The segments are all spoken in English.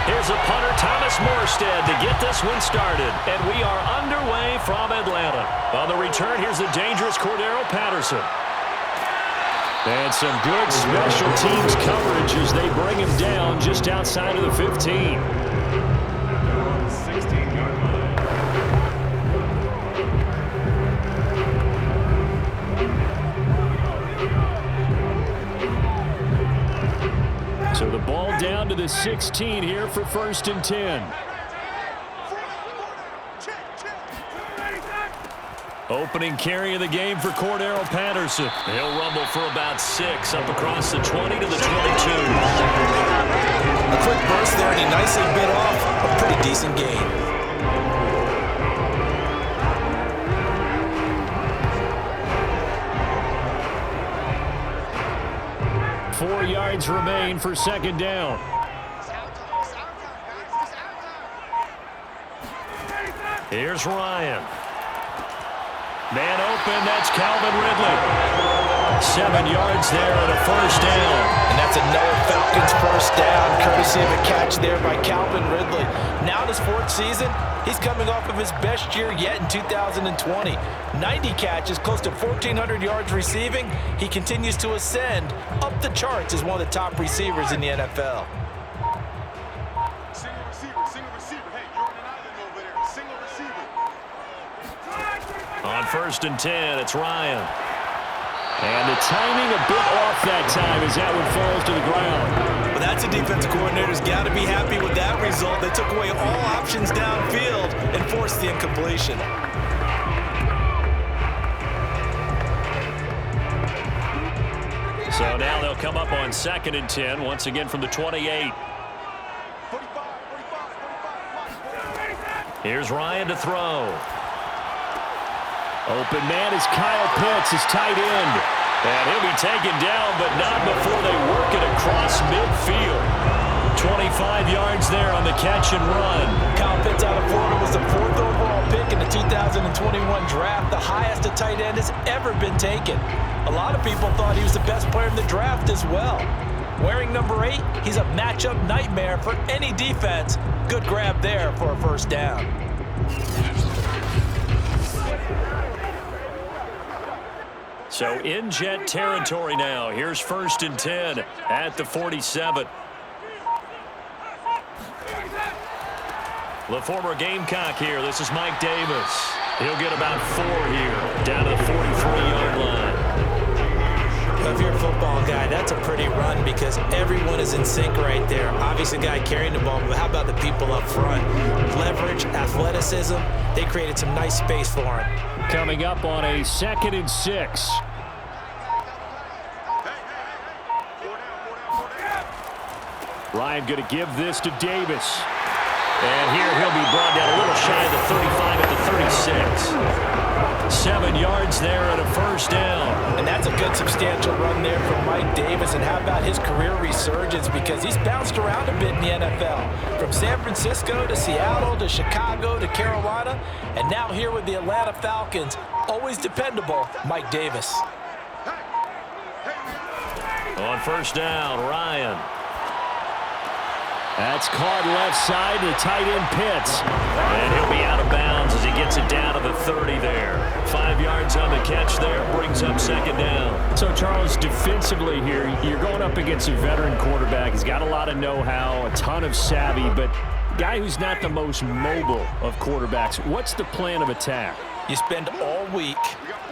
Here's a punter, Thomas Morstead, to get this one started. And we are underway from Atlanta. On the return, here's the dangerous Cordero Patterson. And some good special teams coverage as they bring him down just outside of the 15. So the ball down to the 16 here for 1st and 10. Opening carry of the game for Cordero Patterson. He'll rumble for about 6 up across the 20 to the 22. A quick burst there, and he nicely bit off a pretty decent gain. 4 yards remain for 2nd down. Here's Ryan. Man open, that's Calvin Ridley. 7 yards there and a 1st down. And that's another Falcons 1st down, courtesy of a catch there by Calvin Ridley. Now in his 4th season, he's coming off of his best year yet in 2020. 90 catches, close to 1,400 yards receiving. He continues to ascend up the charts as one of the top receivers in the NFL. Single receiver. Hey, you're on an island over there. Single receiver. On 1st and 10, it's Ryan. And the timing a bit off that time as that one falls to the ground. Well, that's a defensive coordinator's got to be happy with that result. They took away all options downfield and forced the incompletion. So now they'll come up on 2nd and 10, once again from the 28. Here's Ryan to throw. Open man is Kyle Pitts, his tight end. And he'll be taken down, but not before they work it across midfield. 25 yards there on the catch and run. Kyle Pitts out of Florida was the 4th overall pick in the 2021 draft, the highest a tight end has ever been taken. A lot of people thought he was the best player in the draft as well. Wearing number 8, he's a matchup nightmare for any defense. Good grab there for a 1st down. So in Jet territory now. Here's 1st and 10 at the 47. The former Gamecock here. This is Mike Davis. He'll get about 4 here, down to the 43-yard line. If you're a football guy, that's a pretty run because everyone is in sync right there. Obviously, the guy carrying the ball, but how about the people up front? Leverage, athleticism, they created some nice space for him. Coming up on a 2nd and 6. Ryan going to give this to Davis. And here he'll be brought down a little shy of the 35 at the 36. 7 yards there and a 1st down. And that's a good substantial run there from Mike Davis. And how about his career resurgence? Because he's bounced around a bit in the NFL. From San Francisco to Seattle to Chicago to Carolina. And now here with the Atlanta Falcons. Always dependable, Mike Davis. On 1st down, Ryan. That's caught left side to tight end Pitts. And he'll be out of bounds as he gets it down to the 30 there. 5 yards on the catch there, brings up 2nd down. So, Charles, defensively here, you're going up against a veteran quarterback. He's got a lot of know-how, a ton of savvy, but a guy who's not the most mobile of quarterbacks. What's the plan of attack? You spend all week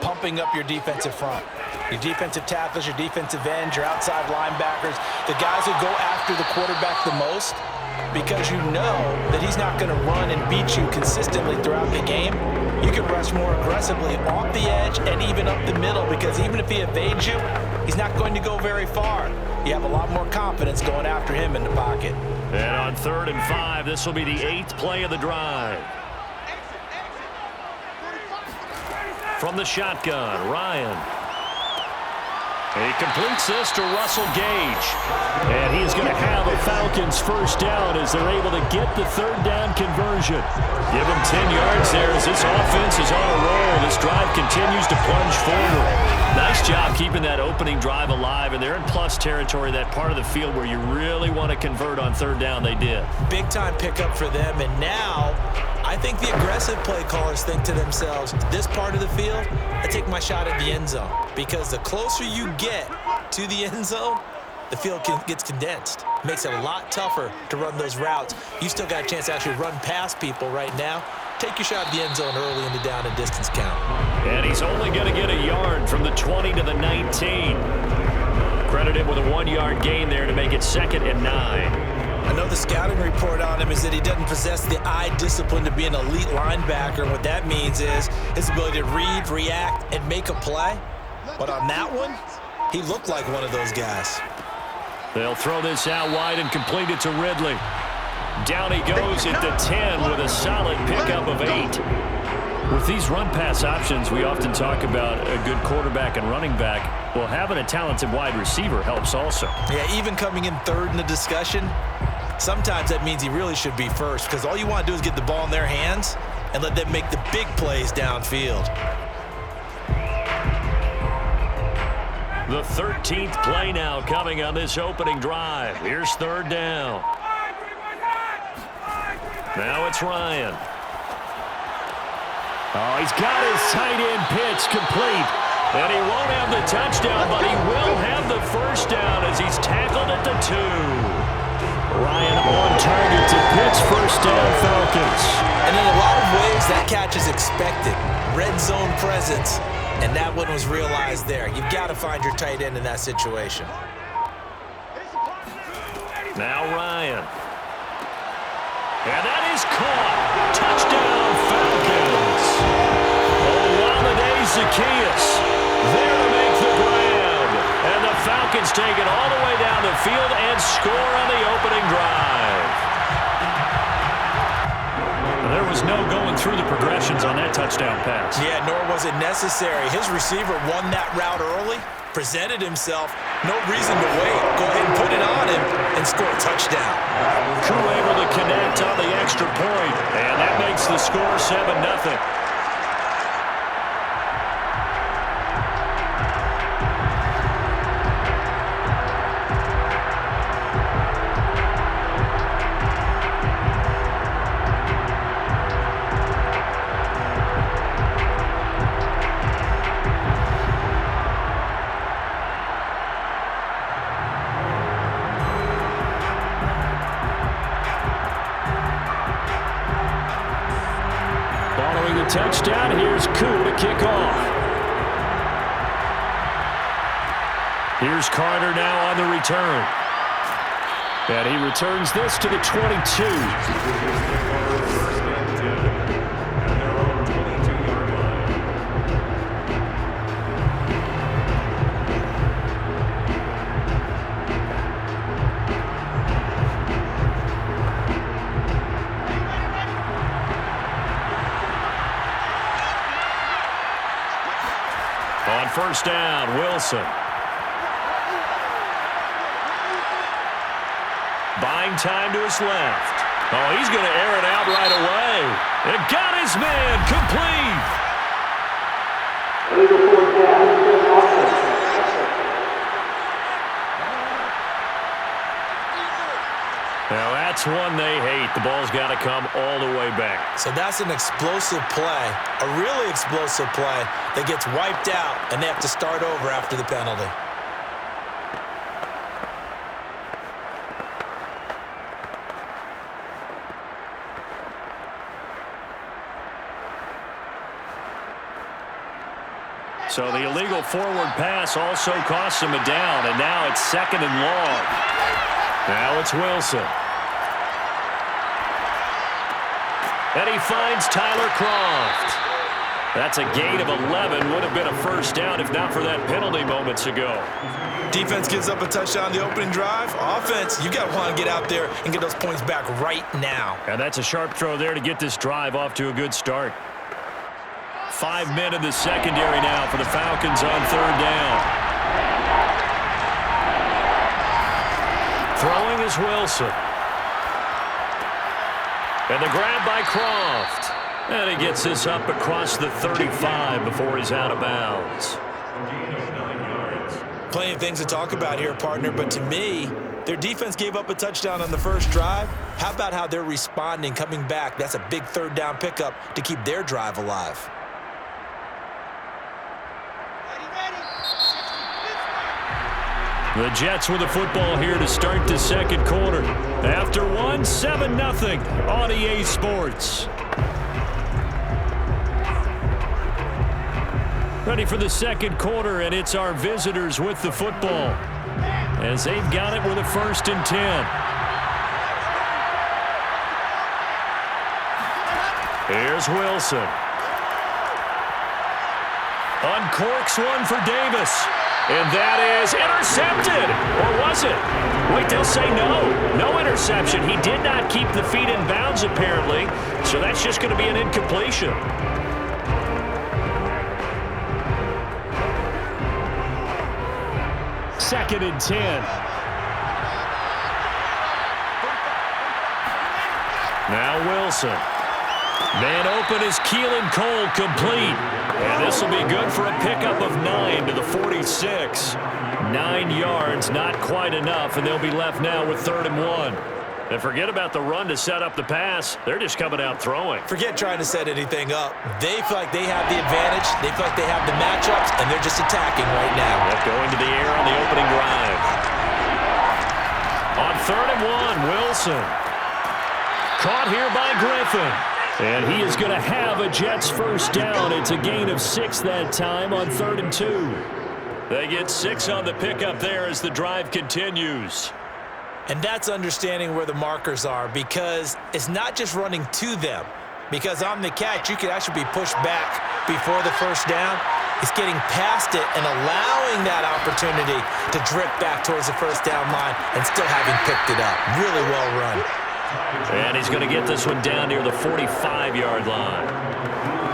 pumping up your defensive front. Your defensive tackles, your defensive ends, your outside linebackers, the guys who go after the quarterback the most, because you know that he's not going to run and beat you consistently throughout the game. You can rush more aggressively off the edge and even up the middle, because even if he evades you, he's not going to go very far. You have a lot more confidence going after him in the pocket. And on 3rd and 5, this will be the 8th play of the drive. From the shotgun, Ryan. He completes this to Russell Gage. And he is going to have a Falcons first down as they're able to get the third down conversion. Give him 10 yards there as this offense is on a roll. This drive continues to plunge forward. Nice job keeping that opening drive alive, and they're in plus territory, that part of the field where you really want to convert on third down. They did. Big-time pickup for them, and now I think the aggressive play callers think to themselves, this part of the field, I take my shot at the end zone, because the closer you get to the end zone, the field gets condensed. Makes it a lot tougher to run those routes. You still got a chance to actually run past people right now. Take your shot at the end zone early in the down and distance count. And he's only going to get a yard from the 20 to the 19. Credit him with a 1-yard gain there to make it 2nd and 9. I know the scouting report on him is that he doesn't possess the eye discipline to be an elite linebacker. And what that means is his ability to read, react, and make a play. But on that one, he looked like one of those guys. They'll throw this out wide and complete it to Ridley. Down he goes at the 10 with a solid pickup of 8. With these run-pass options, we often talk about a good quarterback and running back. Well, having a talented wide receiver helps also. Yeah, even coming in third in the discussion, sometimes that means he really should be first, because all you want to do is get the ball in their hands and let them make the big plays downfield. The 13th play now coming on this opening drive. Here's third down. Now it's Ryan. Oh, he's got his tight end pitch complete. And he won't have the touchdown, but he will have the first down as he's tackled at the 2. Ryan on target to pitch first down Falcons. And in a lot of ways, that catch is expected. Red zone presence. And that one was realized there. You've got to find your tight end in that situation. Now Ryan. And that is caught. Touchdown, Falcons. Olamide Zaccheaus there to make the grab. And the Falcons take it all the way down the field and score on the opening drive. There was no going through the progressions on that touchdown pass. Yeah, nor was it necessary. His receiver won that route early, presented himself. No reason to wait. Go ahead and put it on him and score a touchdown. Crew able to connect on the extra point, and that makes the score 7-0. Following the touchdown, here's Koo to kick off. Here's Carter now on the return. And he returns this to the 22. On first down, Wilson. Buying time to his left. Oh, he's going to air it out right away. And got his man complete. Now that's one they hate. The ball's got to come all the way back. So that's an explosive play, a really explosive play that gets wiped out, and they have to start over after the penalty. So the illegal forward pass also costs him a down, and now it's 2nd and long. Now it's Wilson. And he finds Tyler Croft. That's a gain of 11. Would have been a first down if not for that penalty moments ago. Defense gives up a touchdown on the opening drive. Offense, you got to want to get out there and get those points back right now. And that's a sharp throw there to get this drive off to a good start. 5 men in the secondary now for the Falcons on third down. Throwing is Wilson. And the grab by Croft. And he gets this up across the 35 before he's out of bounds. Plenty of things to talk about here, partner, but to me, their defense gave up a touchdown on the first drive. How about how they're responding, coming back? That's a big third down pickup to keep their drive alive. The Jets with the football here to start the second quarter. After one, 7-0 on EA Sports. Ready for the second quarter, and it's our visitors with the football as they've got it with a 1st and 10. Here's Wilson. Uncorks one for Davis. And that is intercepted. Or was it? Wait, they'll say no. No interception. He did not keep the feet in bounds, apparently. So that's just going to be an incompletion. Second and 10. Now Wilson. Man open is Keelan Cole, complete. And this will be good for a pickup of 9 to the 46. 9 yards, not quite enough, and they'll be left now with 3rd and 1. And forget about the run to set up the pass. They're just coming out throwing. Forget trying to set anything up. They feel like they have the advantage. They feel like they have the matchups, and they're just attacking right now. Yep, going to the air on the opening drive. On 3rd and 1, Wilson. Caught here by Griffin. And he is going to have a Jets first down. It's a gain of 6 that time on 3rd and 2. They get 6 on the pickup there as the drive continues. And that's understanding where the markers are, because it's not just running to them. Because on the catch, you could actually be pushed back before the first down. It's getting past it and allowing that opportunity to drift back towards the first down line and still having picked it up. Really well run. And he's going to get this one down near the 45-yard line.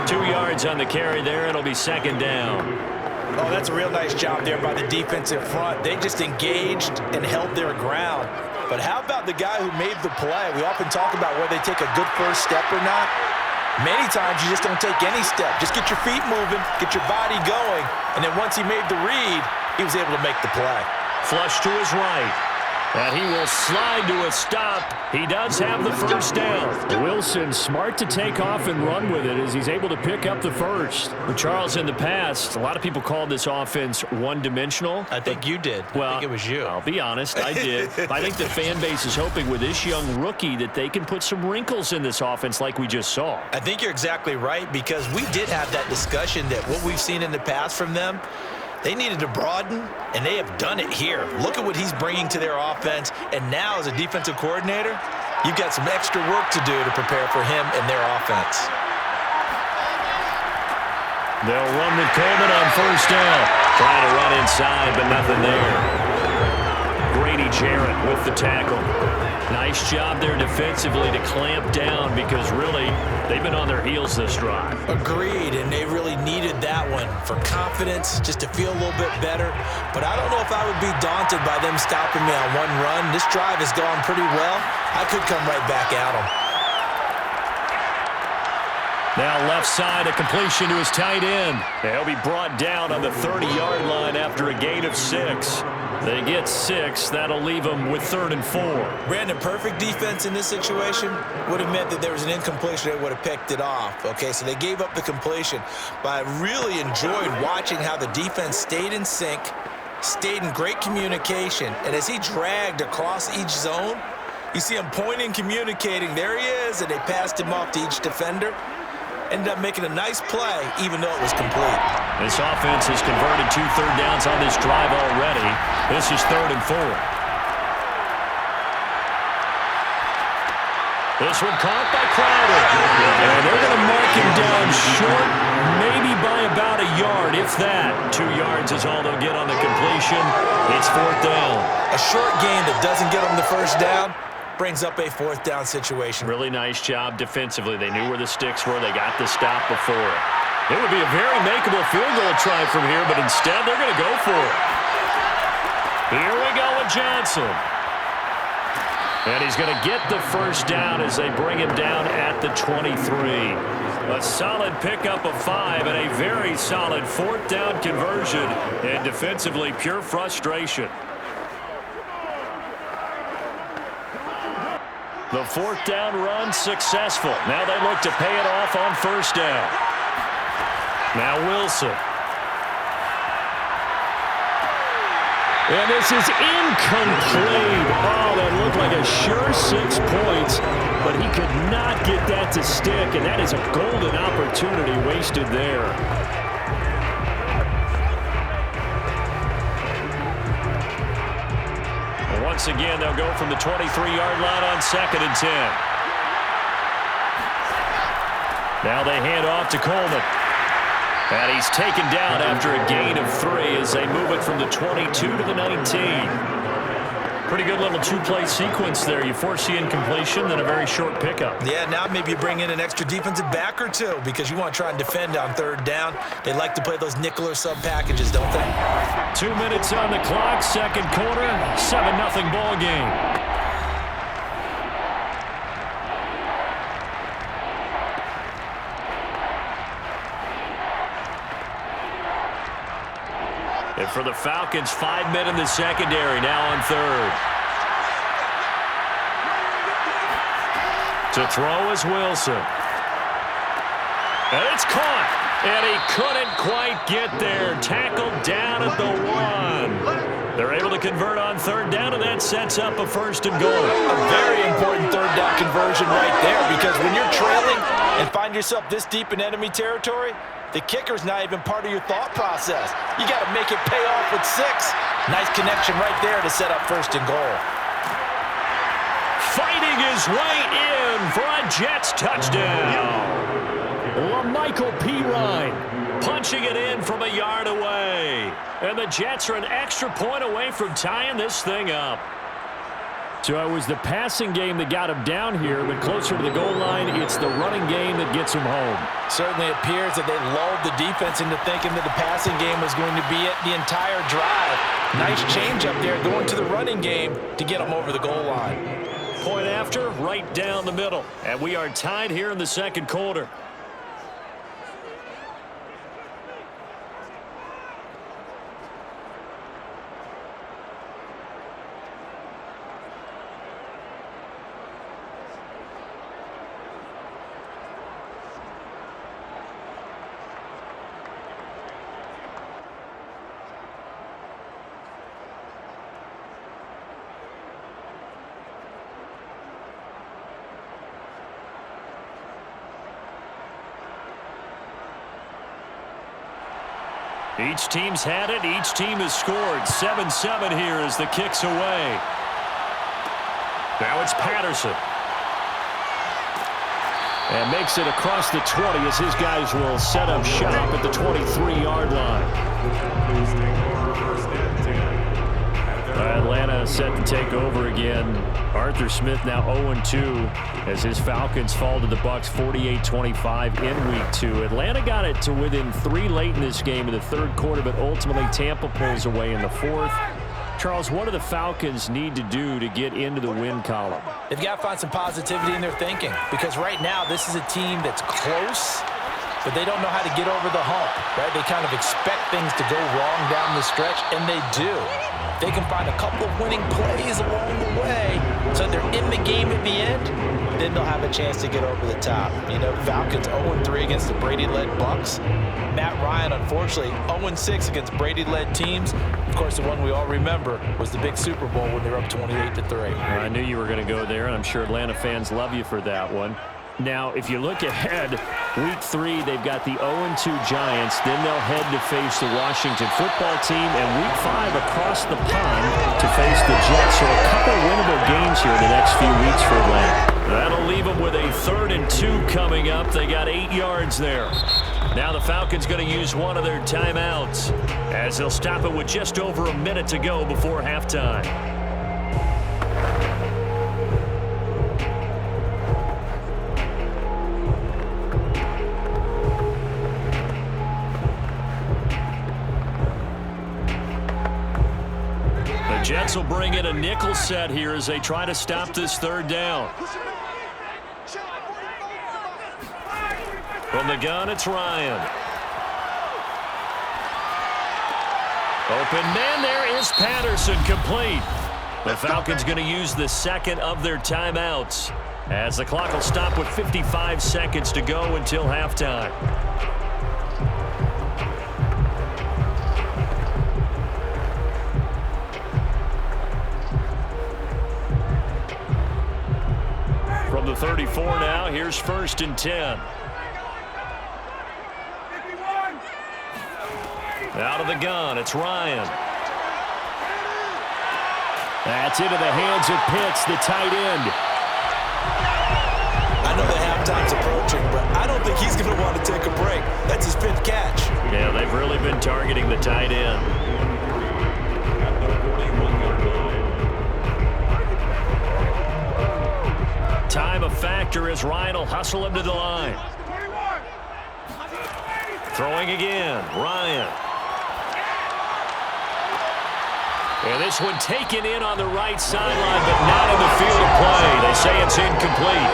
2 yards on the carry there. It'll be 2nd down. Oh, that's a real nice job there by the defensive front. They just engaged and held their ground. But how about the guy who made the play? We often talk about whether they take a good first step or not. Many times you just don't take any step. Just get your feet moving, get your body going, and then once he made the read, he was able to make the play. Flush to his right. And he will slide to a stop. He does have the first down. Wilson smart to take off and run with it as he's able to pick up the first. With Charles, in the past, a lot of people called this offense one-dimensional. I think you did. Well, I think it was you. I'll be honest, I did. I think the fan base is hoping with this young rookie that they can put some wrinkles in this offense like we just saw. I think you're exactly right, because we did have that discussion that what we've seen in the past from them, they needed to broaden, and they have done it here. Look at what he's bringing to their offense, and now as a defensive coordinator, you've got some extra work to do to prepare for him and their offense. They'll run with Coleman on first down. Trying to run inside, but nothing there. Grady Jarrett with the tackle. Nice job there defensively to clamp down, because really they've been on their heels this drive. Agreed, and they really needed that one for confidence, just to feel a little bit better. But I don't know if I would be daunted by them stopping me on one run. This drive has gone pretty well. I could come right back at them. Now left side, a completion to his tight end. He'll be brought down on the 30-yard line after a gain of 6. They get 6. That'll leave them with 3rd and 4. Brandon, perfect defense in this situation would have meant that there was an incompletion. They would have picked it off. Okay, so they gave up the completion. But I really enjoyed watching how the defense stayed in sync, stayed in great communication. And as he dragged across each zone, you see him pointing, communicating. There he is, and they passed him off to each defender. Ended up making a nice play, even though it was complete. This offense has converted 2 third downs on this drive already. This is 3rd and 4. This one caught by Crowder. And they're going to mark him down short, maybe by about a yard, if that. 2 yards is all they'll get on the completion. It's 4th down. A short gain that doesn't get them the first down brings up a 4th down situation. Really nice job defensively. They knew where the sticks were. They got the stop before it. It would be a very makeable field goal try from here, but instead they're going to go for it. Here we go with Johnson. And he's going to get the first down as they bring him down at the 23. A solid pickup of 5 and a very solid fourth down conversion. And defensively, pure frustration. The fourth down run successful. Now they look to pay it off on first down. Now Wilson. And this is incomplete. Oh, that looked like a sure 6 points, but he could not get that to stick, and that is a golden opportunity wasted there. Well, once again, they'll go from the 23-yard line on 2nd and 10. Now they hand off to Coleman. And he's taken down after a gain of 3 as they move it from the 22 to the 19. Pretty good little two-play sequence there. You force the incompletion, then a very short pickup. Yeah, now maybe you bring in an extra defensive back or two because you want to try and defend on third down. They like to play those nickel or sub packages, don't they? 2 minutes on the clock, second quarter, 7-0 ball game. And for the Falcons, 5 men in the secondary, now on third. To throw is Wilson. And it's caught. And he couldn't quite get there. Tackled down at the 1. They're able to convert on third down, and that sets up a first and goal. A very important third down conversion right there because when you're trailing and find yourself this deep in enemy territory, the kicker's not even part of your thought process. You got to make it pay off with 6. Nice connection right there to set up first and goal. Fighting his way in for a Jets touchdown. LaMichael Pirine punching it in from a yard away. And the Jets are an extra point away from tying this thing up. So it was the passing game that got him down here, but closer to the goal line, it's the running game that gets him home. Certainly appears that they lulled the defense into thinking that the passing game was going to be it the entire drive. Nice change up there going to the running game to get them over the goal line. Point after, right down the middle. And we are tied here in the second quarter. Each team's had it. Each team has scored. 7-7 here as the kick's away. Now it's Patterson. And makes it across the 20 as his guys will set up shop at the 23-yard line. Atlanta set to take over again. Arthur Smith now 0-2 as his Falcons fall to the Bucs 48-25 in Week 2. Atlanta got it to within 3 late in this game in the third quarter, but ultimately Tampa pulls away in the fourth. Charles, what do the Falcons need to do to get into the win column? They've got to find some positivity in their thinking because right now this is a team that's close, but they don't know how to get over the hump, right? They kind of expect things to go wrong down the stretch, and they do. They can find a couple of winning plays along the way so they're in the game at the end, then they'll have a chance to get over the top. You know, Falcons 0-3 against the Brady-led Bucs. Matt Ryan, unfortunately, 0-6 against Brady-led teams. Of course, the one we all remember was the big Super Bowl when they were up 28-3. I knew you were going to go there, and I'm sure Atlanta fans love you for that one. Now, if you look ahead, Week 3, they've got the 0-2 Giants. Then they'll head to face the Washington football team. And Week 5 across the pond to face the Jets. So a couple winnable games here in the next few weeks for Atlanta. That'll leave them with a 3rd and 2 coming up. They got 8 yards there. Now the Falcons going to use one of their timeouts as they'll stop it with just over a minute to go before halftime. Jets will bring in a nickel set here as they try to stop this third down. From the gun, it's Ryan. Open man, there is Patterson, complete. The Falcons going to use the second of their timeouts as the clock will stop with 55 seconds to go until halftime. From the 34 now, here's 1st and 10. Out of the gun, it's Ryan. That's into the hands of Pitts, the tight end. I know the halftime's approaching, but I don't think he's going to want to take a break. That's his 5th catch. Yeah, they've really been targeting the tight end. Time a factor as Ryan will hustle him to the line. Throwing again, Ryan. And this one taken in on the right sideline, but not in the field of play. They say it's incomplete.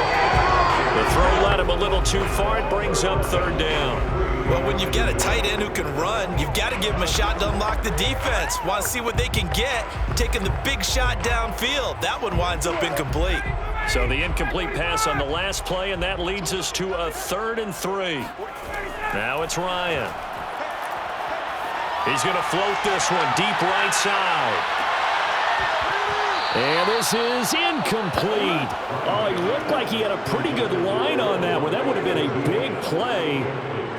The throw led him a little too far. It brings up 3rd down. Well, when you've got a tight end who can run, you've got to give him a shot to unlock the defense. Want to see what they can get, taking the big shot downfield. That one winds up incomplete. So the incomplete pass on the last play, and that leads us to a 3rd and 3. Now it's Ryan. He's going to float this one deep right side. And this is incomplete. Oh, he looked like he had a pretty good line on that one. That would have been a big play,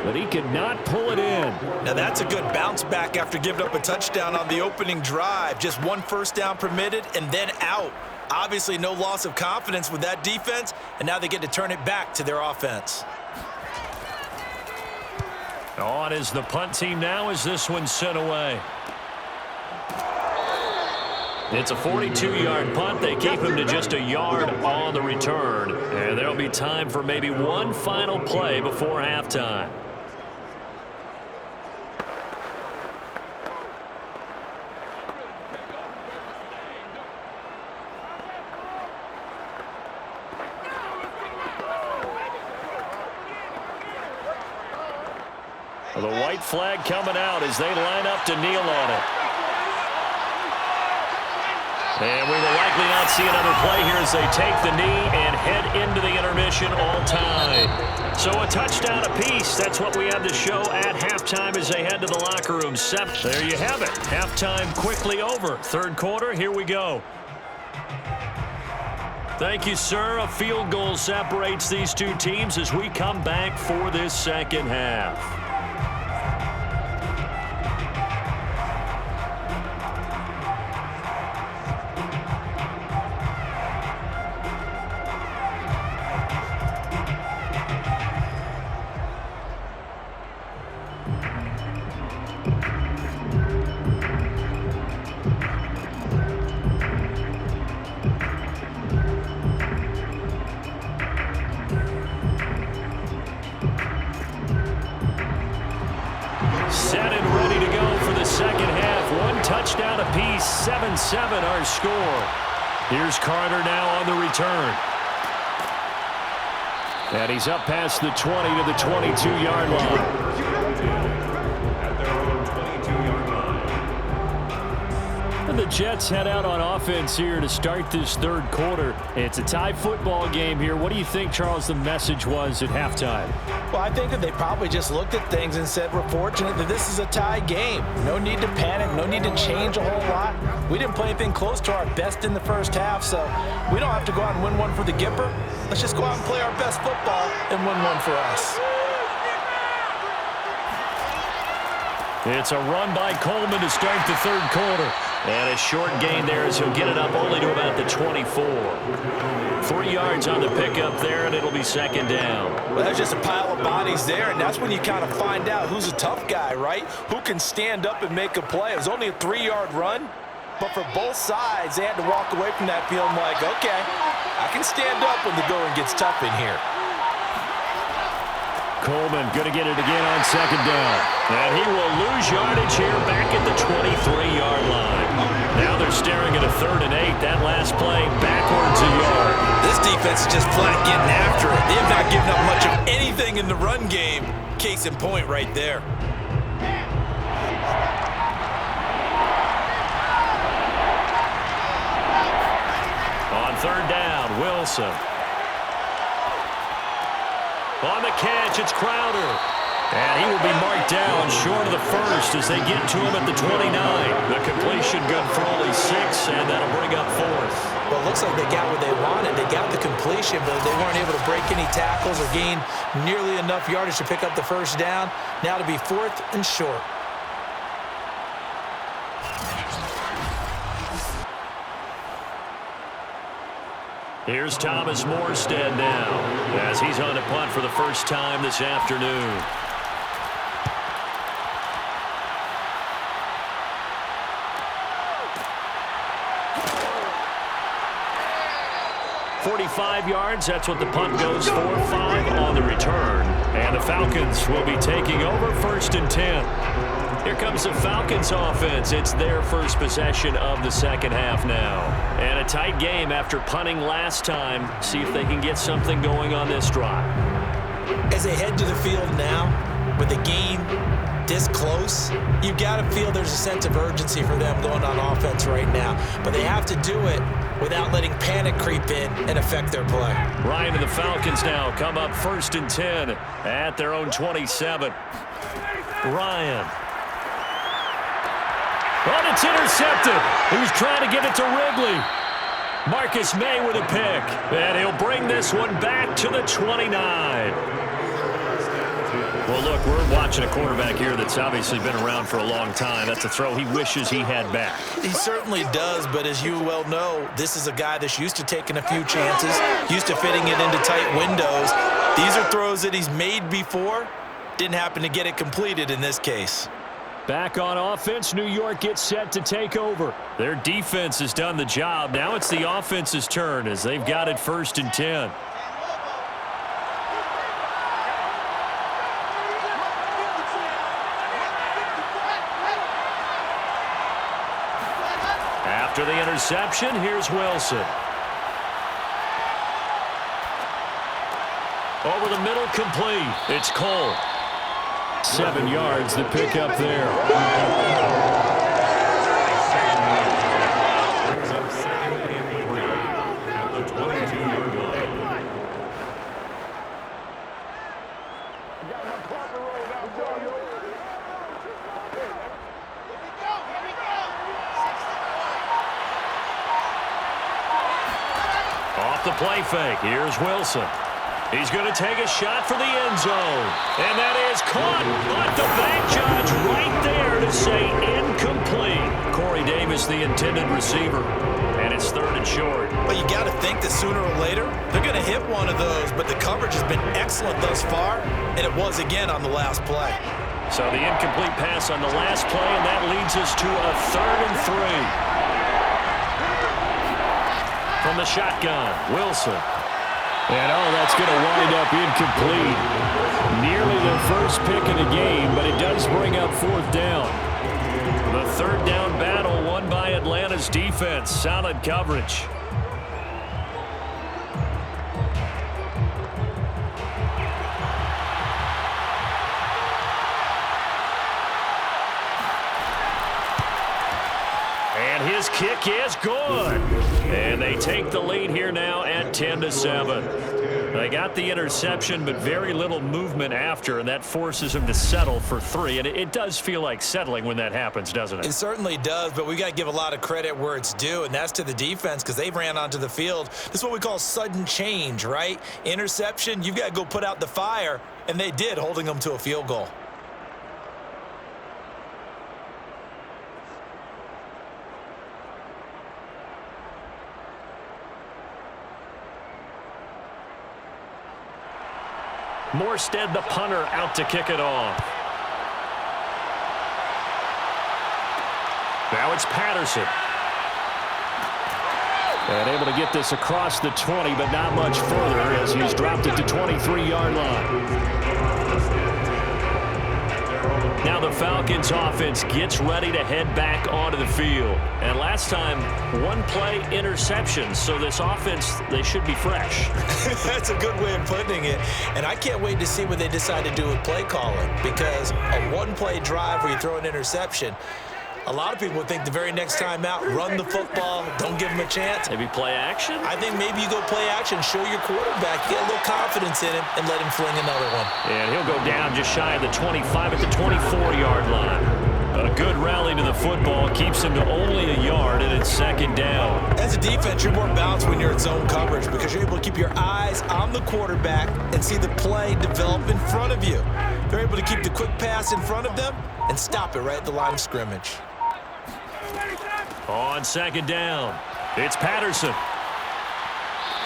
but he could not pull it in. Now that's a good bounce back after giving up a touchdown on the opening drive. Just 1 first down permitted and then out. Obviously no loss of confidence with that defense, and now they get to turn it back to their offense. On is the punt team now as this one's sent away. It's a 42-yard punt. They keep him to just a yard on the return. And there'll be time for maybe one final play before halftime. The white flag coming out as they line up to kneel on it. And we will likely not see another play here as they take the knee and head into the intermission all tied. So a touchdown apiece. That's what we have to show at halftime as they head to the locker room. There you have it. Halftime quickly over. 3rd quarter, here we go. Thank you, sir. A field goal separates these two teams as we come back for this second half. Set and ready to go for the second half. 1 touchdown apiece, 7-7 our score. Here's Carter now on the return. And he's up past the 20 to the 22-yard line. And the Jets head out on offense here to start this 3rd quarter. It's a tie football game here. What do you think, Charles, the message was at halftime? Well, I think that they probably just looked at things and said, we're fortunate that this is a tie game. No need to panic, no need to change a whole lot. We didn't play anything close to our best in the first half, so we don't have to go out and win one for the Gipper. Let's just go out and play our best football and win one for us. It's a run by Coleman to start the 3rd quarter. And a short gain there as he'll get it up only to about the 24. 3 yards on the pickup there, and it'll be second down. Well, there's just a pile of bodies there, and that's when you kind of find out who's a tough guy, right? Who can stand up and make a play. It was only a 3-yard run, but for both sides, they had to walk away from that field like, okay, I can stand up when the going gets tough in here. Coleman going to get it again on second down. And he will lose yardage here back at the 23-yard line. Now they're staring at a 3rd and 8. That last play, backwards a yard. This defense is just flat getting after it. They have not given up much of anything in the run game. Case in point right there. On 3rd down, Wilson. On the catch, it's Crowder. And he will be marked down short of the 1st as they get to him at the 29. The completion good for only 6, and that'll bring up 4th. Well, it looks like they got what they wanted. They got the completion, but they weren't able to break any tackles or gain nearly enough yardage to pick up the 1st down. Now to be 4th and short. Here's Thomas Morstead now as he's on to punt for the first time this afternoon. "45 yards, that's what the punt goes for. 5 on the return. And the Falcons will be taking over 1st and 10. Here comes the Falcons offense. It's their first possession of the second half now. And a tight game after punting last time. See if they can get something going on this drive. As they head to the field now, with the game this close, you've got to feel there's a sense of urgency for them going on offense right now. But they have to do it without letting panic creep in and affect their play. Ryan and the Falcons now come up 1st and 10 at their own 27. Ryan. But it's intercepted. He was trying to get it to Ridley. Marcus May with a pick. And he'll bring this one back to the 29. Well, look, we're watching a quarterback here that's obviously been around for a long time. That's a throw he wishes he had back. He certainly does, but as you well know, this is a guy that's used to taking a few chances, used to fitting it into tight windows. These are throws that he's made before. Didn't happen to get it completed in this case. Back on offense, New York gets set to take over. Their defense has done the job. Now it's the offense's turn as they've got it 1st and 10. After the interception, here's Wilson. Over the middle, complete. It's Cole. 7 yards, the pickup there. Off the play fake, here's Wilson. He's going to take a shot for the end zone. And that is caught. But the back judge right there to say incomplete. Corey Davis, the intended receiver. And it's 3rd and short. But you got to think that sooner or later, they're going to hit one of those. But the coverage has been excellent thus far. And it was again on the last play. So the incomplete pass on the last play. And that leads us to a 3rd and 3. From the shotgun, Wilson. And, that's going to wind up incomplete. Nearly their first pick of the game, but it does bring up 4th down. The 3rd down battle won by Atlanta's defense. Solid coverage. And his kick is good. And they take the lead here now at 10-7. They got the interception, but very little movement after, and that forces them to settle for 3. And it does feel like settling when that happens, doesn't it? It certainly does, but we got to give a lot of credit where it's due, and that's to the defense because they ran onto the field. This is what we call sudden change, right? Interception, you've got to go put out the fire, and they did, holding them to a field goal. Morstead, the punter, out to kick it off. Now it's Patterson. And able to get this across the 20, but not much further as he's dropped it to 23-yard line. Now the Falcons offense gets ready to head back onto the field. And last time, one play interception. So this offense, they should be fresh. That's a good way of putting it. And I can't wait to see what they decide to do with play calling. Because a one-play drive where you throw an interception, a lot of people would think the very next time out, run the football, don't give him a chance. Maybe play action? I think maybe you go play action, show your quarterback, get a little confidence in him, and let him fling another one. And he'll go down just shy of the 25 at the 24-yard line. A good rally to the football keeps him to only a yard, and it's second down. As a defense, you're more balanced when you're in zone coverage because you're able to keep your eyes on the quarterback and see the play develop in front of you. They're able to keep the quick pass in front of them and stop it right at the line of scrimmage. On second down, it's Patterson.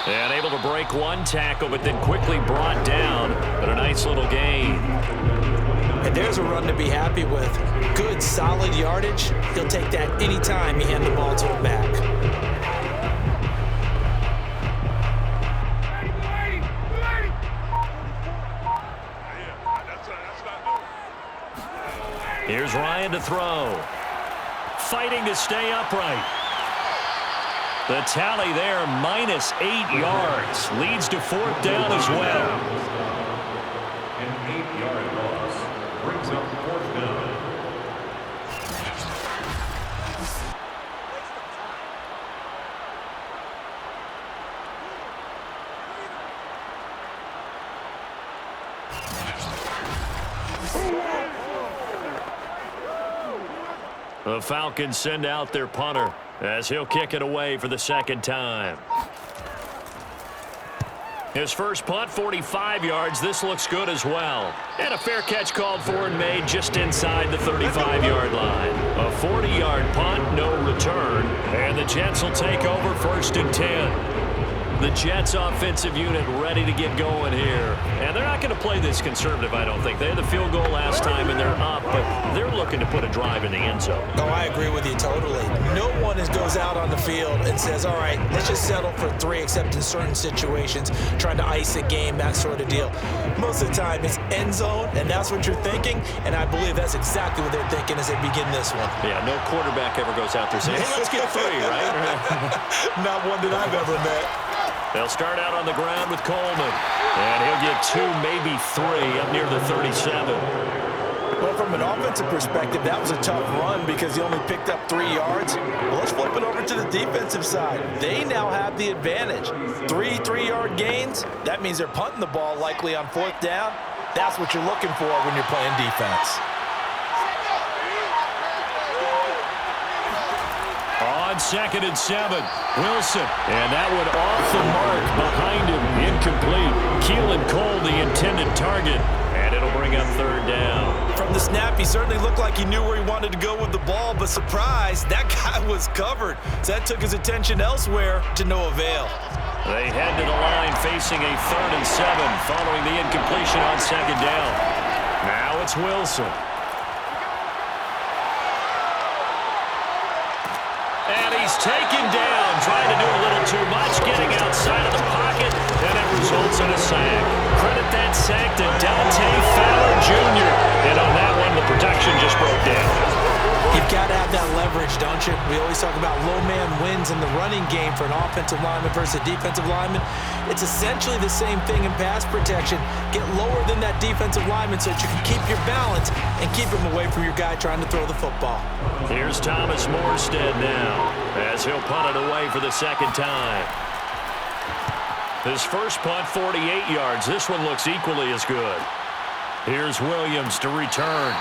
And able to break one tackle, but then quickly brought down. But a nice little gain. And there's a run to be happy with. Good, solid yardage. He'll take that anytime you hand the ball to him back. Here's Ryan to throw. Fighting to stay upright. The tally there, minus 8 yards. Leads to fourth down as well. An 8-yard loss brings up fourth down. The Falcons send out their punter as he'll kick it away for the second time. His first punt, 45 yards. This looks good as well. And a fair catch called for and made just inside the 35-yard line. A 40-yard punt, no return. And the Jets will take over first and 10. The Jets offensive unit ready to get going here. And they're not going to play this conservative, I don't think. They had the field goal last time, and they're up, but they're looking to put a drive in the end zone. Oh, I agree with you totally. No one goes out on the field and says, all right, let's just settle for 3, except in certain situations, trying to ice a game, that sort of deal. Most of the time, it's end zone, and that's what you're thinking, and I believe that's exactly what they're thinking as they begin this one. Yeah, no quarterback ever goes out there saying, hey, let's get 3, right? Not one that I've ever met. They'll start out on the ground with Coleman. And he'll get 2, maybe 3 up near the 37. Well, from an offensive perspective, that was a tough run because he only picked up 3 yards. Well, let's flip it over to the defensive side. They now have the advantage. 3 3-yard gains. That means they're punting the ball likely on fourth down. That's what you're looking for when you're playing defense. On second and 7, Wilson. And that one off the mark behind him, incomplete. Keelan Cole, the intended target. And it'll bring up third down. From the snap, he certainly looked like he knew where he wanted to go with the ball, but surprise, that guy was covered. So that took his attention elsewhere to no avail. They head to the line facing a 3rd and 7 following the incompletion on second down. Now it's Wilson. And he's taken down, trying to do a little too much, getting outside of the pocket, and it results in a sack. Credit that sack to Dante Fowler Jr. And on that one, the protection just broke down. You've got to have that leverage, don't you? We always talk about low man wins in the running game for an offensive lineman versus a defensive lineman. It's essentially the same thing in pass protection. Get lower than that defensive lineman so that you can keep your balance and keep him away from your guy trying to throw the football. Here's Thomas Morstead now as he'll punt it away for the second time. His first punt, 48 yards. This one looks equally as good. Here's Williams to return.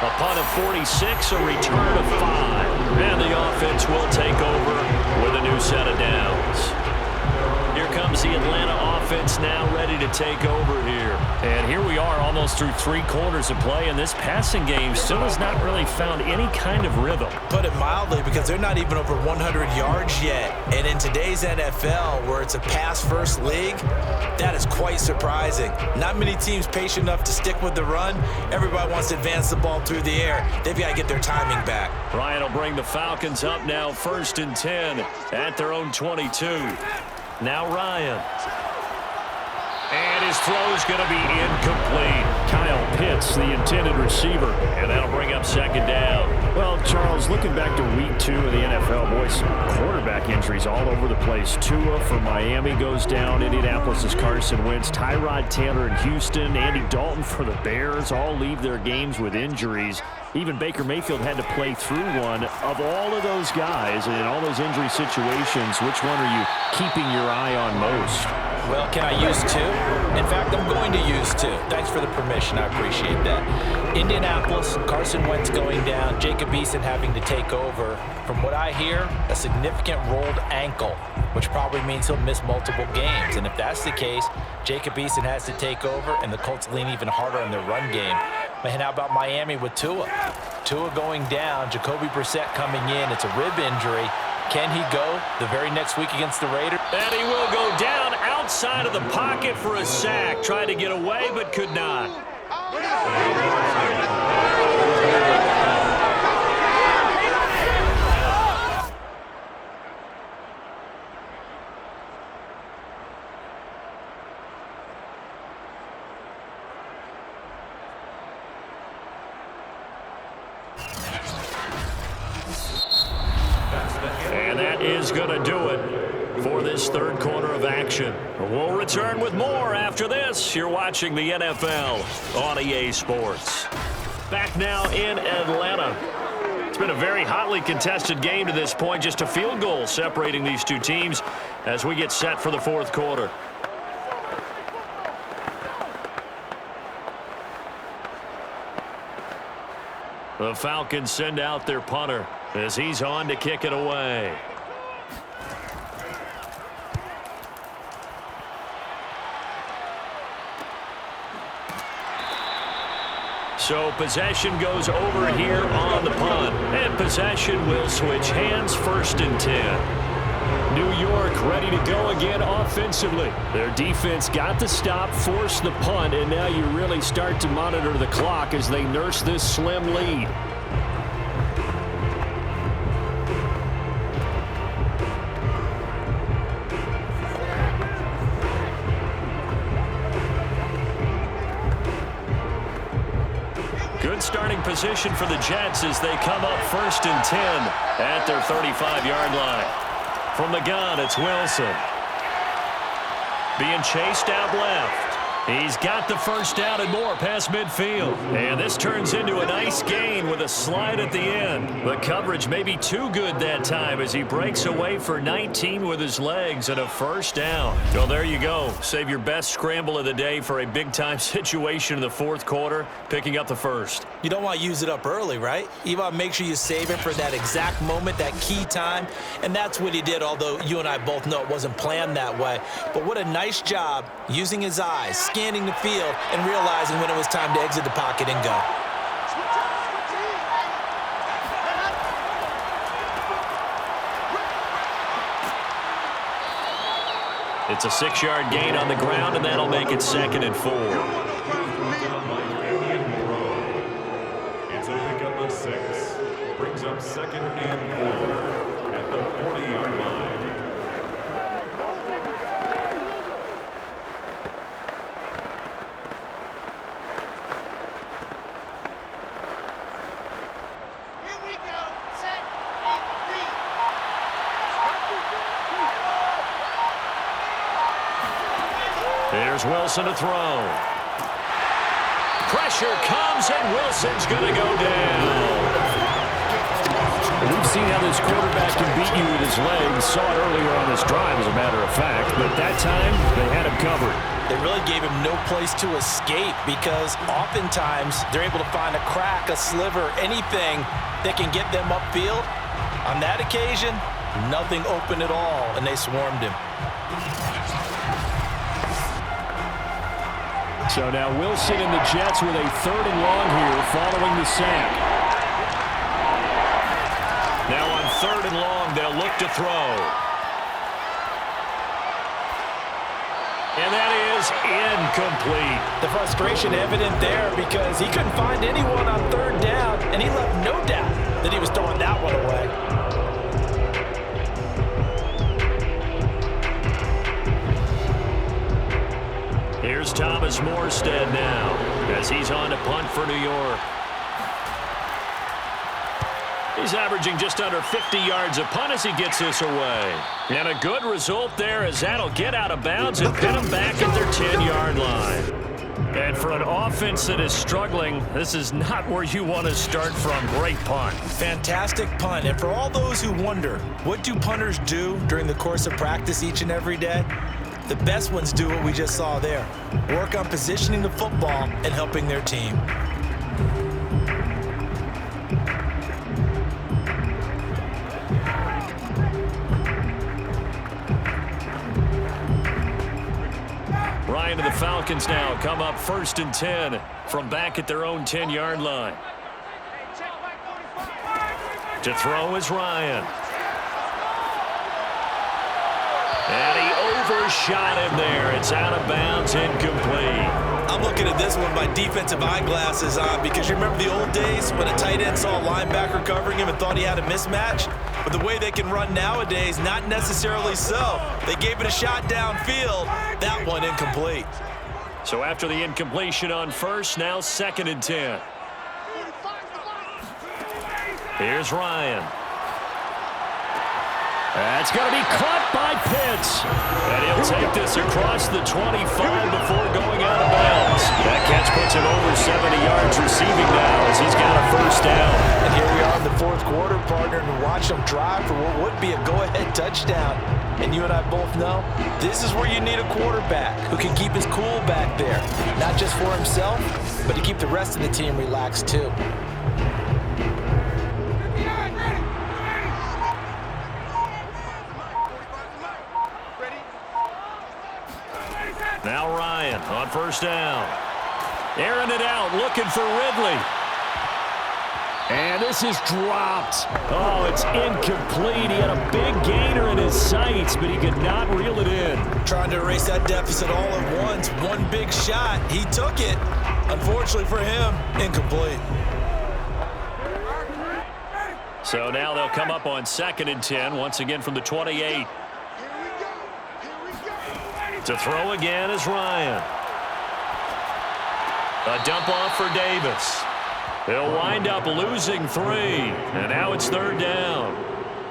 A punt of 46, a return of 5. And the offense will take over with a new set of downs. Here comes the Atlanta offense now ready to take over here. And here we are almost through 3 quarters of play, and this passing game still has not really found any kind of rhythm. Put it mildly, because they're not even over 100 yards yet. And in today's NFL, where it's a pass-first league, that is quite surprising. Not many teams patient enough to stick with the run. Everybody wants to advance the ball through the air. They've got to get their timing back. Ryan will bring the Falcons up now, 1st and 10 at their own 22. Now Ryan. And his throw is going to be incomplete. Kyle Pitts, the intended receiver. And that'll bring up second down. Well, Charles, looking back to week 2 of the NFL, boys, quarterback injuries all over the place. Tua for Miami goes down. Indianapolis' Carson Wentz. Tyrod Taylor in Houston. Andy Dalton for the Bears all leave their games with injuries. Even Baker Mayfield had to play through one. Of all of those guys and in all those injury situations, which one are you keeping your eye on most? Well, can I use 2? In fact, I'm going to use 2. Thanks for the permission. I appreciate that. Indianapolis, Carson Wentz going down, Jacob Eason having to take over. From what I hear, a significant rolled ankle, which probably means he'll miss multiple games. And if that's the case, Jacob Eason has to take over, and the Colts lean even harder on their run game. Man, how about Miami with Tua? Tua going down, Jacoby Brissett coming in. It's a rib injury. Can he go the very next week against the Raiders? And he will go down outside of the pocket for a sack. Tried to get away, but could not. And that is going to do it for this third quarter of action. We'll return with more after this. You're watching the NFL on EA Sports. Back now in Atlanta. It's been a very hotly contested game to this point. Just a field goal separating these two teams as we get set for the fourth quarter. The Falcons send out their punter as he's on to kick it away. So possession goes over here on the punt. And possession will switch hands, 1st and 10. New York ready to go again offensively. Their defense got the stop, forced the punt, and now you really start to monitor the clock as they nurse this slim lead. Good starting position for the Jets as they come up 1st and 10 at their 35-yard line. From the gun, it's Wilson. Being chased out left. He's got the first down and more past midfield. And this turns into a nice gain with a slide at the end. The coverage may be too good that time as he breaks away for 19 with his legs and a first down. Well, there you go. Save your best scramble of the day for a big-time situation in the fourth quarter, picking up the first. You don't want to use it up early, right? You want to make sure you save it for that exact moment, that key time. And that's what he did, although you and I both know it wasn't planned that way. But what a nice job using his eyes, scanning the field, and realizing when it was time to exit the pocket and go. It's a 6-yard gain on the ground, and that'll make it 2nd and 4. It's a pickup of 6. Brings up 2nd and 4 at the 40-yard line. There's Wilson to throw. Pressure comes, and Wilson's going to go down. We've seen how this quarterback can beat you with his legs. Saw it earlier on this drive, as a matter of fact. But that time, they had him covered. They really gave him no place to escape because oftentimes they're able to find a crack, a sliver, anything that can get them upfield. On that occasion, nothing open at all, and they swarmed him. So now Wilson and the Jets with a 3rd and long here following the sack. Now on 3rd and long, they'll look to throw. And that is incomplete. The frustration evident there because he couldn't find anyone on 3rd down, and he left no doubt that he was throwing that one away. Here's Thomas Morstead now as he's on to punt for New York. He's averaging just under 50 yards a punt as he gets this away. And a good result there as that'll get out of bounds and pin them back at their 10-yard line. And for an offense that is struggling, this is not where you want to start from. Great punt. Fantastic punt. And for all those who wonder, what do punters do during the course of practice each and every day? The best ones do what we just saw there. Work on positioning the football and helping their team. Ryan to the Falcons now come up 1st and 10 from back at their own 10-yard line. To throw is Ryan. And he overshot him there. It's out of bounds, incomplete. I'm looking at this one with my defensive eyeglasses on because you remember the old days when a tight end saw a linebacker covering him and thought he had a mismatch? But the way they can run nowadays, not necessarily so. They gave it a shot downfield. That one incomplete. So after the incompletion on 1st, now 2nd and 10. Here's Ryan. That's going to be caught by Pitts. And he'll take this across the 25 before going out of bounds. That catch puts him over 70 yards receiving now as he's got a 1st down. And here we are in the 4th quarter, partner, and watch them drive for what would be a go-ahead touchdown. And you and I both know this is where you need a quarterback who can keep his cool back there. Not just for himself, but to keep the rest of the team relaxed too. Now Ryan on 1st down. Airing it out, looking for Ridley. And this is dropped. Oh, it's incomplete. He had a big gainer in his sights, but he could not reel it in. Trying to erase that deficit all at once. One big shot. He took it. Unfortunately for him, incomplete. So now they'll come up on 2nd and 10, once again from the 28. To throw again is Ryan. A dump off for Davis. They'll wind up losing 3, and now it's 3rd down.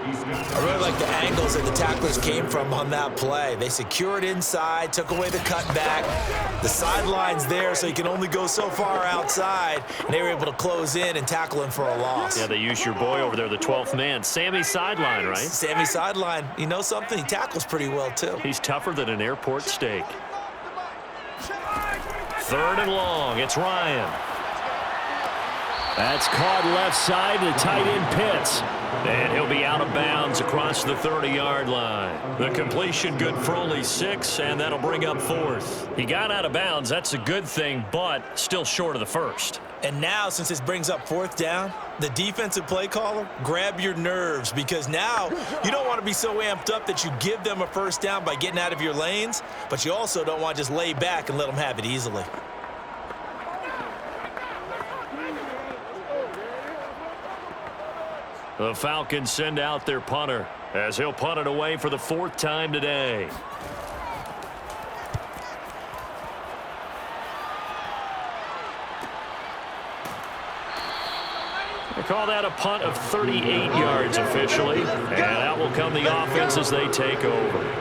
I really like the angles that the tacklers came from on that play. They secured inside, took away the cutback. The sideline's there, so you can only go so far outside. And they were able to close in and tackle him for a loss. Yeah, they used your boy over there, the 12th man. Sammy Sideline, right? Sammy Sideline. You know something? He tackles pretty well, too. He's tougher than an airport steak. 3rd and long. It's Ryan. That's caught left side to tight end Pitts. And he'll be out of bounds across the 30-yard line. The completion good for only 6, and that'll bring up 4th. He got out of bounds. That's a good thing, but still short of the 1st. And now, since this brings up 4th down, the defensive play caller, grab your nerves, because now you don't want to be so amped up that you give them a 1st down by getting out of your lanes, but you also don't want to just lay back and let them have it easily. The Falcons send out their punter as he'll punt it away for the 4th time today. They call that a punt of 38 yards officially, and out will come the offense as they take over.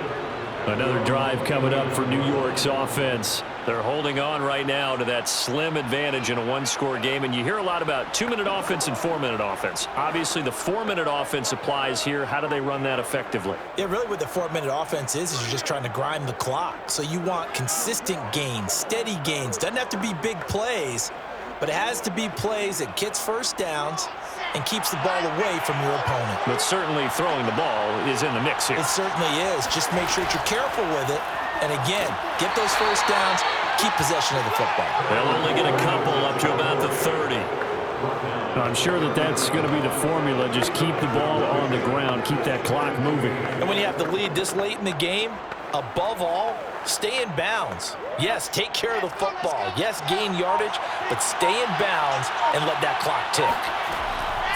Another drive coming up for New York's offense. They're holding on right now to that slim advantage in a 1-score game, and you hear a lot about 2-minute offense and 4-minute offense. Obviously, the 4-minute offense applies here. How do they run that effectively? Yeah, really what the 4-minute offense is you're just trying to grind the clock. So you want consistent gains, steady gains. Doesn't have to be big plays, but it has to be plays that gets 1st downs and keeps the ball away from your opponent. But certainly throwing the ball is in the mix here. It certainly is. Just make sure that you're careful with it. And again, get those 1st downs, keep possession of the football. They'll only get a couple up to about the 30. I'm sure that that's going to be the formula. Just keep the ball on the ground, keep that clock moving. And when you have to lead this late in the game, above all, stay in bounds. Yes, take care of the football. Yes, gain yardage, but stay in bounds and let that clock tick.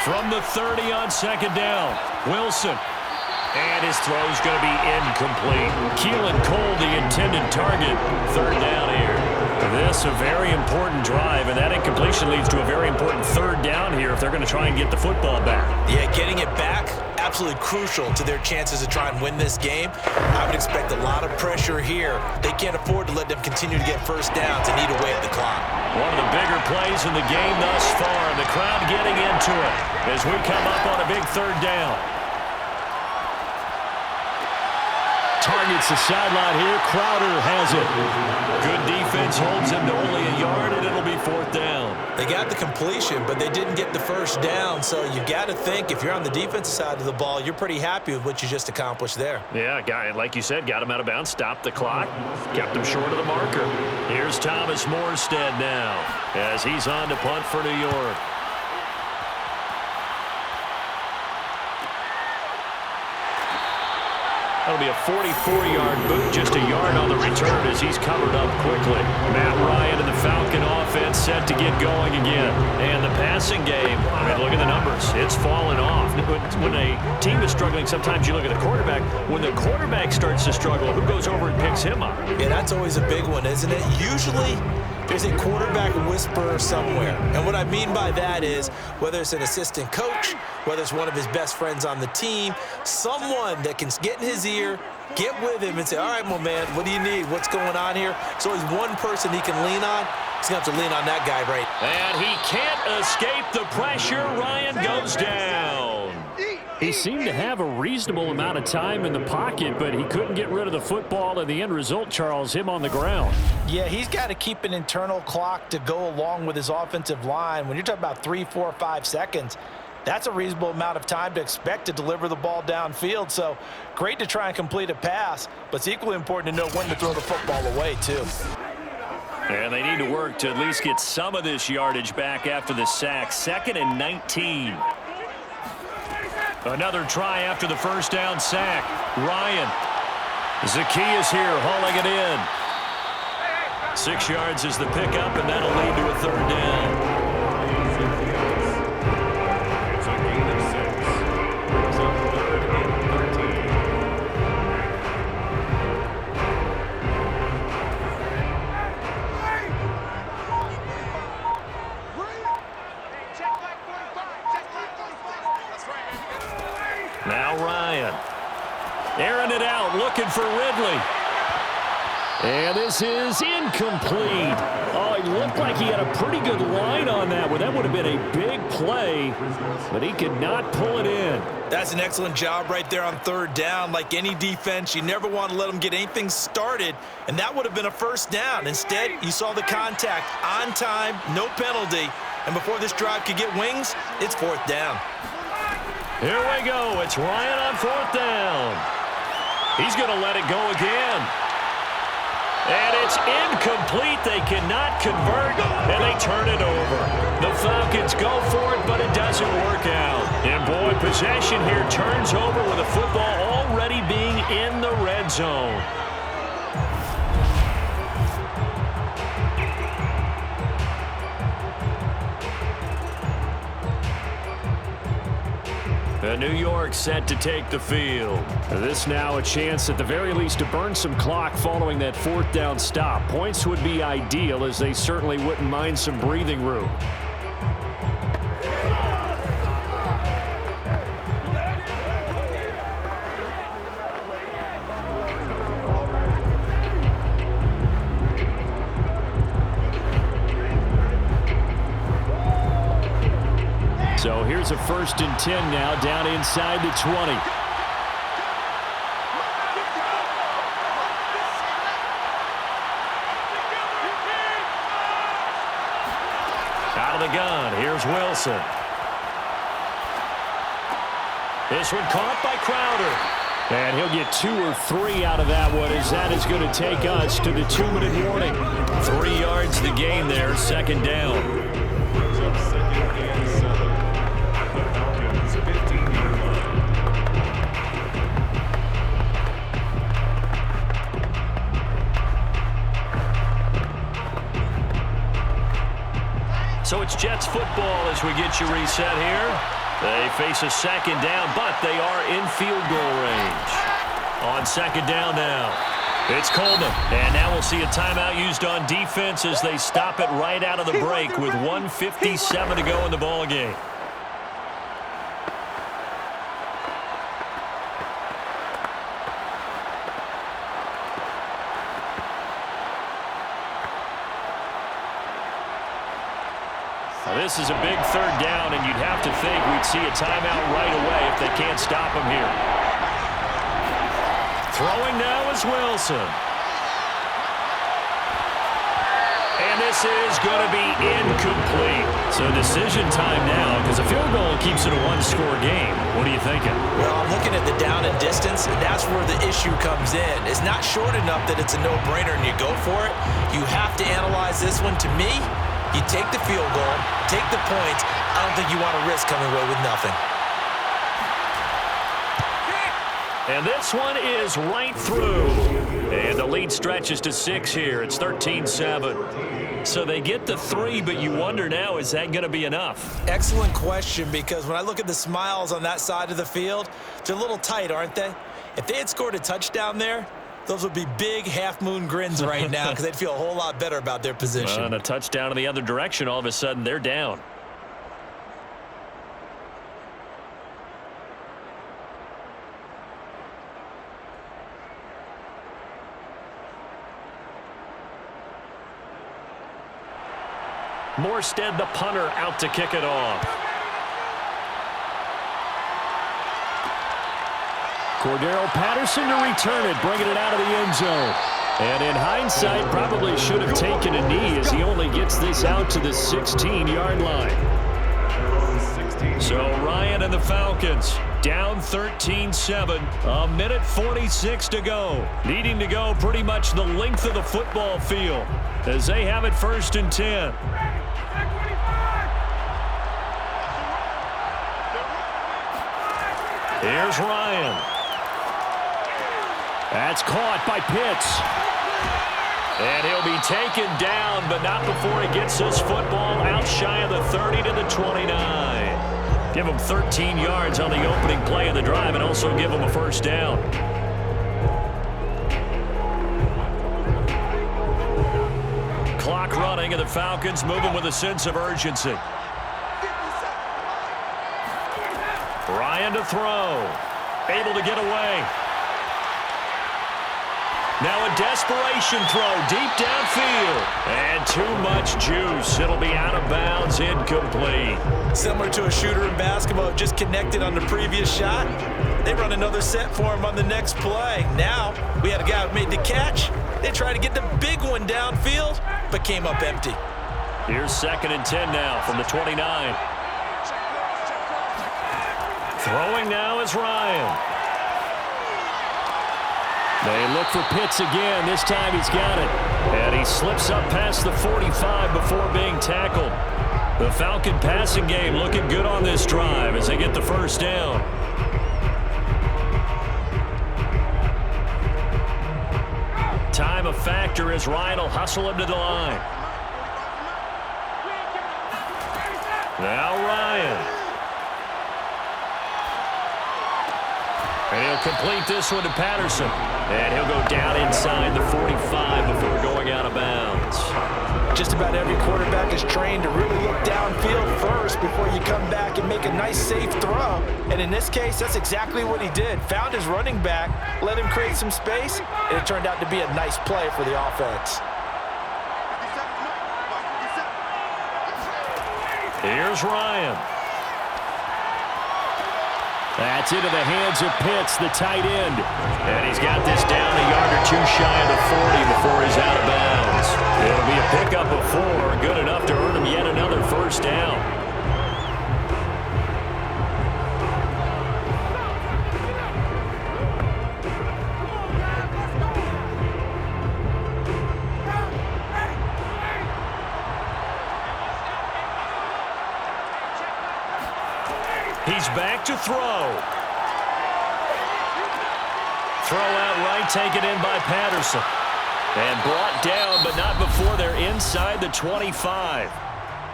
From the 30 on 2nd down, Wilson. And his throw's going to be incomplete. Keelan Cole, the intended target. 3rd down here. This a very important drive, and that incompletion leads to a very important third down here if they're going to try and get the football back. Yeah, getting it back, absolutely crucial to their chances to try and win this game. I would expect a lot of pressure here. They can't afford to let them continue to get first downs and eat away at the clock. One of the bigger plays in the game thus far, and the crowd getting into it as we come up on a big third down. Targets the sideline here. Crowder has it. Good defense holds him to only a yard, and it'll be fourth down. They got the completion, but they didn't get the first down, so you got to think if you're on the defensive side of the ball, you're pretty happy with what you just accomplished there. Yeah, guy, like you said, got him out of bounds, stopped the clock, kept him short of the marker. Here's Thomas Morstead now as he's on to punt for New York. That'll be a 44-yard boot, just a yard on the return as he's covered up quickly. Matt Ryan and the Falcon offense set to get going again. And the passing game, I mean, look at the numbers. It's fallen off. When a team is struggling, sometimes you look at the quarterback. When the quarterback starts to struggle, who goes over and picks him up? Yeah, that's always a big one, isn't it? Usually, there's a quarterback whisperer somewhere. And what I mean by that is whether it's an assistant coach, whether it's one of his best friends on the team, someone that can get in his ear, get with him and say, all right, my man, what do you need? What's going on here? So he's one person he can lean on. He's going to have to lean on that guy, right? And he can't escape the pressure. Ryan goes down. He seemed to have a reasonable amount of time in the pocket, but he couldn't get rid of the football, and the end result, Charles, him on the ground. Yeah, he's got to keep an internal clock to go along with his offensive line. When you're talking about 3, 4, 5 seconds, that's a reasonable amount of time to expect to deliver the ball downfield. So great to try and complete a pass, but it's equally important to know when to throw the football away, too. And they need to work to at least get some of this yardage back after the sack. 2nd and 19. Another try after the first down sack. Ryan. Zacchaeus here hauling it in. 6 yards is the pickup, and that'll lead to a third down. It's a gain of 6. Brings up 3rd and 13. Now Ryan. Airing it out, looking for Ridley. And this is incomplete. Oh, he looked like he had a pretty good line on that one. That would have been a big play, but he could not pull it in. That's an excellent job right there on 3rd down. Like any defense, you never want to let them get anything started, and that would have been a first down. Instead, you saw the contact on time, no penalty, and before this drive could get wings, it's 4th down. Here we go. It's Ryan on 4th down. He's going to let it go again. And it's incomplete. They cannot convert, and they turn it over. The Falcons go for it, but it doesn't work out. And, boy, possession here turns over with the football already being in the red zone. New York set to take the field. This now a chance at the very least to burn some clock following that 4th down stop. Points would be ideal, as they certainly wouldn't mind some breathing room. So here's a 1st and 10 now, down inside the 20. Out of the gun, here's Wilson. This one caught by Crowder. And he'll get 2 or 3 out of that one, as that is going to take us to the 2-minute warning. 3 yards the gain there, 2nd down. Brings up 2nd and 7. The Falcons 15-yard line. So it's Jets football as we get you reset here. They face a 2nd down, but they are in field goal range. On 2nd down now. It's Coleman, and now we'll see a timeout used on defense as they stop it right out of the break with 1:57 to go in the ballgame. Now this is a big third down, and you'd have to think we'd see a timeout right away if they can't stop him here. Throwing now is Wilson. And this is going to be incomplete. So decision time now because a field goal keeps it a one-score game. What are you thinking? Well, I'm looking at the down and distance, and that's where the issue comes in. It's not short enough that it's a no-brainer and you go for it. You have to analyze this one. To me, you take the field goal, take the points. I don't think you want to risk coming away with nothing. And this one is right through. And the lead stretches to 6 here. It's 13-7. So they get the 3, but you wonder now, is that going to be enough? Excellent question, because when I look at the smiles on that side of the field, they're a little tight, aren't they? If they had scored a touchdown there, those would be big half-moon grins right now because they'd feel a whole lot better about their position. And a touchdown in the other direction, all of a sudden they're down. Morstead, the punter, out to kick it off. Cordero Patterson to return it, bringing it out of the end zone. And in hindsight, probably should have taken a knee as he only gets this out to the 16-yard line. So Ryan and the Falcons down 13-7, a minute 46 to go. Needing to go pretty much the length of the football field as they have it 1st and 10. Here's Ryan. That's caught by Pitts. And he'll be taken down, but not before he gets his football out shy of the 30 to the 29. Give him 13 yards on the opening play of the drive and also give him a 1st down. Clock running, and the Falcons moving with a sense of urgency. Ryan to throw. Able to get away. Now a desperation throw deep downfield. And too much juice. It'll be out of bounds, incomplete. Similar to a shooter in basketball, just connected on the previous shot. They run another set for him on the next play. Now we had a guy who made the catch. They tried to get the big one downfield, but came up empty. Here's 2nd and 10 now from the 29. Throwing now is Ryan. They look for Pitts again. This time he's got it. And he slips up past the 45 before being tackled. The Falcon passing game looking good on this drive as they get the 1st down. Time a factor as Ryan will hustle him to the line. Now Ryan. And he'll complete this one to Patterson. And he'll go down inside the 45 before going out of bounds. Just about every quarterback is trained to really look downfield first before you come back and make a nice, safe throw. And in this case, that's exactly what he did. Found his running back, let him create some space, and it turned out to be a nice play for the offense. Here's Ryan. That's into the hands of Pitts, the tight end. And he's got this down a yard or two shy of the 40 before he's out of bounds. It'll be a pickup of 4, good enough to earn him yet another 1st down. He's back to throw. Throw out right, taken in by Patterson. And brought down, but not before they're inside the 25.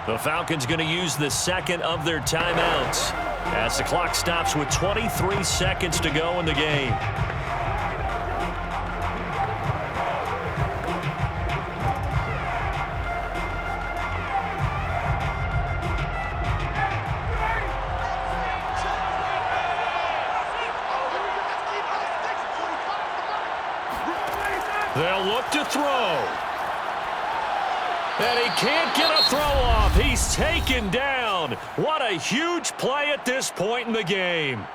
The Falcons going to use the 2nd of their timeouts as the clock stops with 23 seconds to go in the game. to throw. And he can't get a throw off. He's taken down. What a huge play at this point in the game.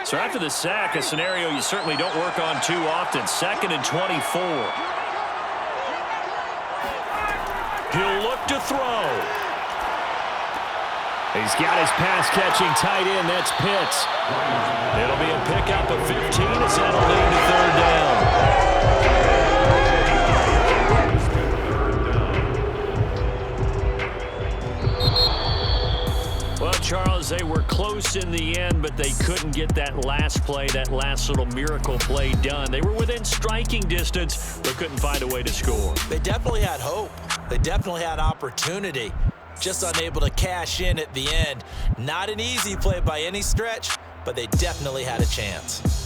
So after the sack, a scenario you certainly don't work on too often. 2nd and 24. He'll look to throw. He's got his pass-catching tight end. That's Pitts. It'll be a pickup of 15 as that'll lead to 3rd down. Well, Charles, they were close in the end, but they couldn't get that last play, that last little miracle play done. They were within striking distance, but couldn't find a way to score. They definitely had hope. They definitely had opportunity. Just unable to cash in at the end. Not an easy play by any stretch, but they definitely had a chance.